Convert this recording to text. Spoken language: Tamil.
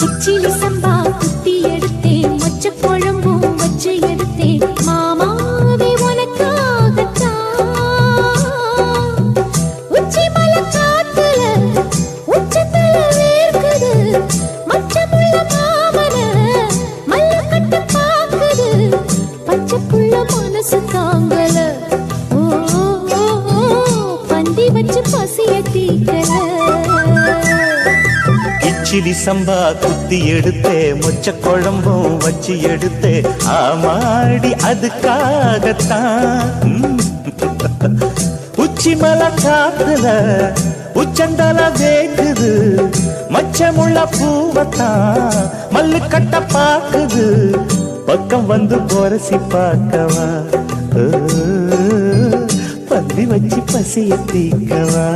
கிச்சிலி சம்பா குத்தி எடுத்தேன், மொச்ச குழம்பும் வச்சு எடுத்தேன், மாமாவே உனக்காகத்தான். உச்சி மலை காத்துல உச்சத்தல வேர்க்குது, மச்சமுள்ள மாமன மல்ல கட்டு பாக்குது, பச்சைக்குள்ள மனசு தாங்கல. ஓ பந்தி வச்சு பசிய தீக்கல. கிச்சிலி சம்பா குத்தி எடுத்தே, மொச்ச குழம்பும் வச்சு எடுத்தே, ஆமாடி அதுக்காகத்தான். உச்சி மலை காத்துல உச்சந்தல வேக்குது, மச்சமுள்ள பூவத்தான் மல்லு கட்ட பாக்குது, பக்கம் வந்து பொரசி பார்க்கவா, பந்தி வச்சு பசிய தீக்கவா.